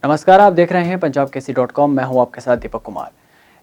नमस्कार, आप देख रहे हैं punjabkesi.com। मैं हूं आपके साथ दीपक कुमार।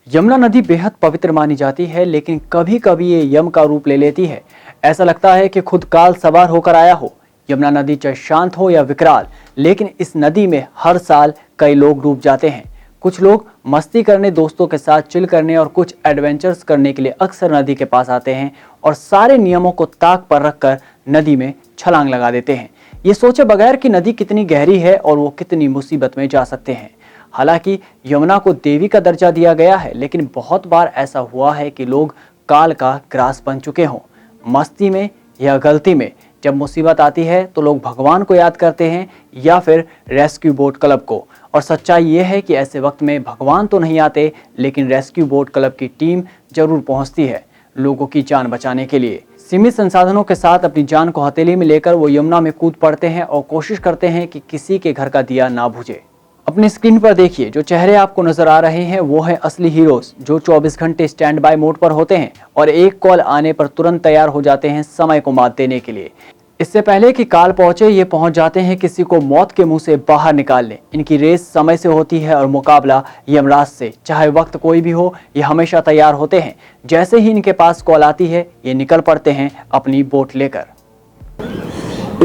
यमुना नदी बेहद पवित्र मानी जाती है, लेकिन कभी कभी ये यम का रूप ले लेती है। ऐसा लगता है कि खुद काल सवार होकर आया हो। यमुना नदी चाहे शांत हो या विकराल, लेकिन इस नदी में हर साल कई लोग डूब जाते हैं। कुछ लोग मस्ती करने, दोस्तों के साथ चिल करने और कुछ एडवेंचर्स करने के लिए अक्सर नदी के पास आते हैं और सारे नियमों को ताक पर रखकर नदी में छलांग लगा देते हैं, ये सोचे बगैर कि नदी कितनी गहरी है और वो कितनी मुसीबत में जा सकते हैं। हालांकि यमुना को देवी का दर्जा दिया गया है, लेकिन बहुत बार ऐसा हुआ है कि लोग काल का ग्रास बन चुके हों। मस्ती में या गलती में जब मुसीबत आती है तो लोग भगवान को याद करते हैं या फिर रेस्क्यू बोट क्लब को। और सच्चाई ये है कि ऐसे वक्त में भगवान तो नहीं आते, लेकिन रेस्क्यू बोट क्लब की टीम जरूर पहुंचती है लोगों की जान बचाने के लिए। सीमित संसाधनों के साथ अपनी जान को हथेली में लेकर वो यमुना में कूद पड़ते हैं और कोशिश करते हैं कि किसी के घर का दिया ना बुझे। अपनी स्क्रीन पर देखिए, जो चेहरे आपको नजर आ रहे हैं वो है असली हीरोज, जो 24 घंटे स्टैंड बाय मोड पर होते हैं और एक कॉल आने पर तुरंत तैयार हो जाते हैं समय को मात देने के लिए। इससे पहले कि काल पहुंचे, ये पहुंच जाते हैं किसी को मौत के मुंह से बाहर निकालने। इनकी रेस समय से होती है और मुकाबला यमराज से। चाहे वक्त कोई भी हो, ये हमेशा तैयार होते हैं। जैसे ही इनके पास कॉल आती है, ये निकल पड़ते हैं अपनी बोट लेकर।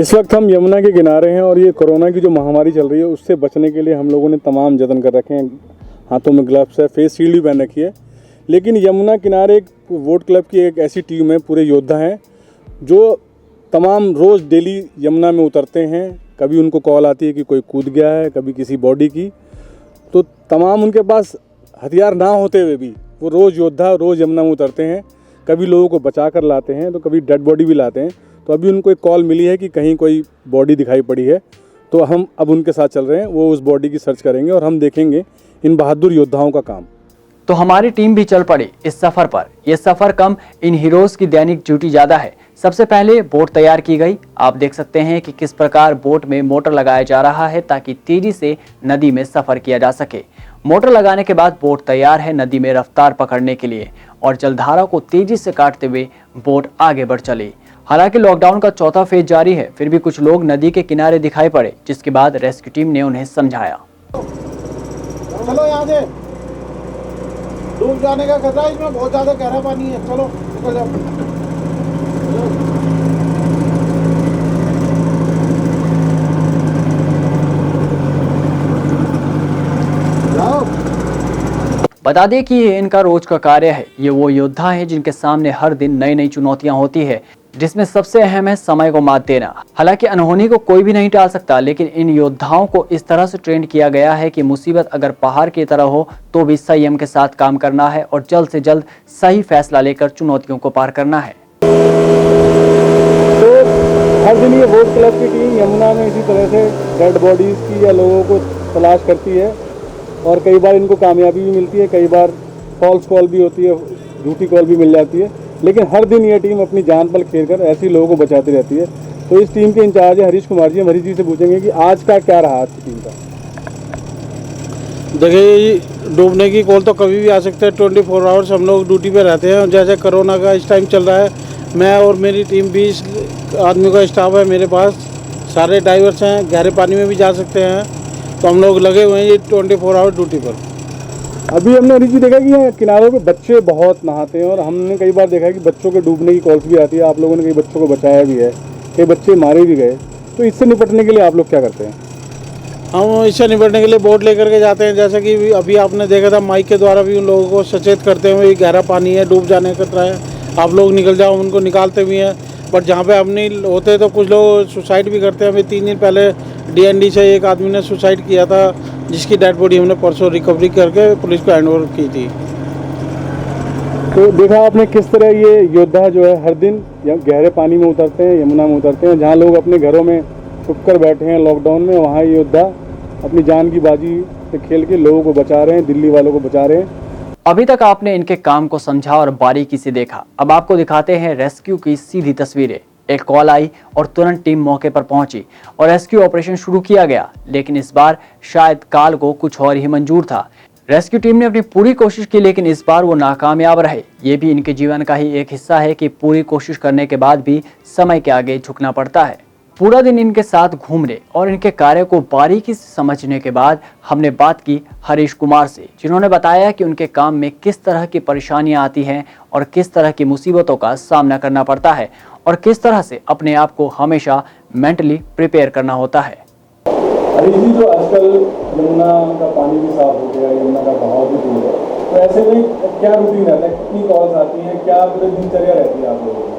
इस वक्त हम यमुना के किनारे हैं और ये कोरोना की जो महामारी चल रही है उससे बचने के लिए हम लोगों ने तमाम जतन कर रखे हैं। हाथों में ग्लव्स है, फेस शील्ड भी पहन रखी है। लेकिन यमुना किनारे एक बोट क्लब की एक ऐसी टीम है, पूरे योद्धा हैं जो तमाम रोज़ डेली यमुना में उतरते हैं। कभी उनको कॉल आती है कि कोई कूद गया है, कभी किसी बॉडी की, तो तमाम उनके पास हथियार ना होते हुए भी वो रोज़ योद्धा रोज़ यमुना में उतरते हैं। कभी लोगों को बचा कर लाते हैं तो कभी डेड बॉडी भी लाते हैं। तो अभी उनको एक कॉल मिली है कि कहीं कोई बॉडी दिखाई पड़ी है, तो हम अब उनके साथ चल रहे हैं। वो उस बॉडी की सर्च करेंगे और हम देखेंगे इन बहादुर योद्धाओं का काम। तो हमारी टीम भी चल पड़ी इस सफर पर। यह सफर कम, इन हीरोज की दैनिक ड्यूटी ज्यादा है। सबसे पहले बोट तैयार की गई। आप देख सकते हैं कि किस प्रकार बोट में मोटर लगाया जा रहा है ताकि तेजी से नदी में सफर किया जा सके। मोटर लगाने के बाद बोट तैयार है नदी में रफ्तार पकड़ने के लिए और जलधारा को तेजी से काटते हुए बोट आगे बढ़ चली। हालांकि लॉकडाउन का चौथा फेज जारी है, फिर भी कुछ लोग नदी के किनारे दिखाई पड़े, जिसके बाद रेस्क्यू टीम ने उन्हें समझाया। चलो यहाँ से, डूब जाने का खतरा है, इसमें बहुत ज्यादा गहरा पानी है। चलो निकल जाओ। बता दें कि ये इनका रोज का कार्य है। ये वो योद्धा है जिनके सामने हर दिन नई नई चुनौतियां होती है, जिसमें सबसे अहम है समय को मात देना। हालांकि अनहोनी को कोई भी नहीं टाल सकता, लेकिन इन योद्धाओं को इस तरह से ट्रेन किया गया है कि मुसीबत अगर पहाड़ की तरह हो तो भी संयम के साथ काम करना है और जल्द से जल्द सही फैसला लेकर चुनौतियों को पार करना है। तो हर दिन ये बोट क्लब की टीम यमुना में इसी तरह से डेड बॉडीज़ की या लोगों को तलाश करती है और कई बार इनको कामयाबी भी मिलती है, कई बार फॉल्स कॉल भी होती है, झूठी कॉल भी मिल जाती है। लेकिन हर दिन ये टीम अपनी जान पर खेल कर ऐसी लोगों को बचाती रहती है। तो इस टीम के इंचार्ज है हरीश कुमार जी। हम हरीश जी से पूछेंगे कि आज का क्या रहा आज की टीम का। देखिए, डूबने की कॉल तो कभी भी आ सकते हैं। 24 आवर्स हम लोग ड्यूटी पे रहते हैं। जैसे कोरोना का इस टाइम चल रहा है, मैं और मेरी टीम 20 आदमी का स्टाफ है मेरे पास। सारे डाइवर्स हैं, गहरे पानी में भी जा सकते हैं। तो हम लोग लगे हुए हैं ये 24 आवर ड्यूटी पर। अभी हमने हरीश जी देखा कि यहाँ किनारों पे बच्चे बहुत नहाते हैं और हमने कई बार देखा है कि बच्चों के डूबने की कॉल्स भी आती है। आप लोगों ने कई बच्चों को बचाया भी है, कई बच्चे मारे भी गए। तो इससे निपटने के लिए आप लोग क्या करते हैं? हम इससे निपटने के लिए बोट लेकर के जाते हैं। जैसे कि अभी आपने देखा था, माइक के द्वारा भी उन लोगों को सचेत करते हुए, गहरा पानी है, डूब जाने का खतरा है, आप लोग निकल जाओ, उनको निकालते भी हैं। बट जहाँ पे हम नहीं होते तो कुछ लोग सुसाइड भी करते हैं। अभी 3 दिन पहले DND से एक आदमी ने सुसाइड किया था, जिसकी डेड बॉडी हमने परसों रिकवरी करके पुलिस को हैंड ओवर की थी। तो देखा आपने किस तरह ये योद्धा जो है हर दिन गहरे पानी में उतरते हैं, यमुना में उतरते हैं। जहाँ लोग अपने घरों में छुप कर बैठे हैं लॉकडाउन में, वहाँ ये योद्धा अपनी जान की बाजी से खेल के लोगों को बचा रहे हैं, दिल्ली वालों को बचा रहे हैं। अभी तक आपने इनके काम को समझा और बारीकी से देखा। अब आपको दिखाते हैं रेस्क्यू की सीधी तस्वीरें। एक कॉल आई और तुरंत टीम मौके पर पहुंची और रेस्क्यू ऑपरेशन शुरू किया गया। लेकिन इस बार शायद काल को कुछ और ही मंजूर था। रेस्क्यू टीम ने अपनी पूरी कोशिश की, लेकिन इस बार वो नाकामयाब रहे। ये भी इनके जीवन का ही एक हिस्सा है कि पूरी कोशिश करने के बाद भी समय के आगे झुकना पड़ता है। पूरा दिन इनके साथ घूमने और इनके कार्य को बारीकी से समझने के बाद हमने बात की हरीश कुमार से, जिन्होंने बताया कि उनके काम में किस तरह की परेशानियां आती हैं और किस तरह की मुसीबतों का सामना करना पड़ता है और किस तरह से अपने आप को हमेशा मेंटली प्रिपेयर करना होता है। हरीश जी, जो आजकल यमुना का पानी भी साफ हो गया, यमुना का बहाव भी दूर है, तो ऐसे में क्या रूटीन रहता है, कितनी कॉल्स आती हैं, क्या पूरी दिनचर्या रहती है आप लोगों की?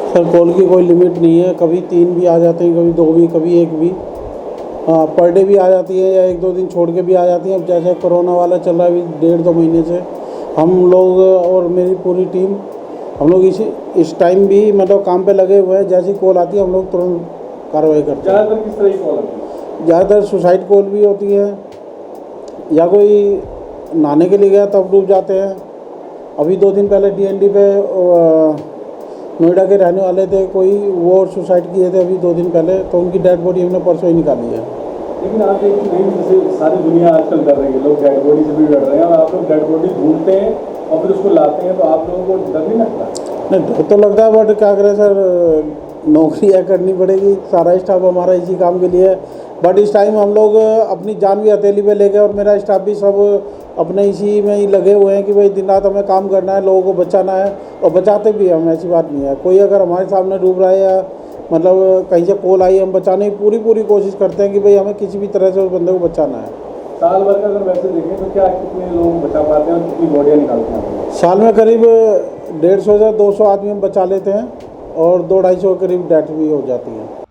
सर कॉल की कोई लिमिट नहीं है, कभी 3 भी आ जाते हैं, कभी 2 भी, कभी 1 भी। हाँ, पर डे भी आ जाती है या 1-2 दिन छोड़ के भी आ जाती हैं। अब जैसे कोरोना वाला चल रहा है अभी 1.5-2 महीने से, हम लोग और मेरी पूरी टीम हम लोग इस टाइम भी मतलब काम पे लगे हुए हैं। जैसी कॉल आती है हम लोग तुरंत कार्रवाई करते हैं। ज़्यादातर किस तरह की कॉल आती है? ज़्यादातर सुसाइड कॉल भी होती है या कोई नहाने के लिए गया तब डूब जाते हैं। अभी 2 दिन पहले DND पे नोएडा के रहने वाले थे कोई, वो सुसाइड किए थे अभी 2 दिन पहले, तो उनकी डेड बॉडी हमने परसों ही निकाली है। लेकिन आप एक नहीं, जैसे सारी दुनिया आजकल कर रही है, लोग डेड बॉडी से भी डर रहे हैं, और आप लोग डेड बॉडी ढूंढते हैं और फिर उसको लाते हैं, तो आप लोगों को डर नहीं लगता? नहीं, डर तो लगता है, बट क्या करें सर, नौकरियाँ करनी पड़ेगी, सारा स्टाफ हमारा इसी काम के लिए है। बट इस टाइम हम लोग अपनी जान भी हथेली पे लेके और मेरा स्टाफ भी सब अपने इसी में ही लगे हुए हैं कि भाई दिन रात हमें काम करना है, लोगों को बचाना है, और बचाते भी हम, ऐसी बात नहीं है। कोई अगर हमारे सामने डूब रहा है या मतलब कहीं से कॉल आई, हम बचाने की पूरी कोशिश करते हैं कि भाई हमें किसी भी तरह से उस बंदे को बचाना है। साल भर का अगर वैसे देखें तो क्या कितने लोग बचा पाते हैं और कितनी बॉडियाँ निकालते हैं? साल में करीब 150 से 200 आदमी हम बचा लेते हैं और 200-250 के करीब डेथ भी हो जाती है।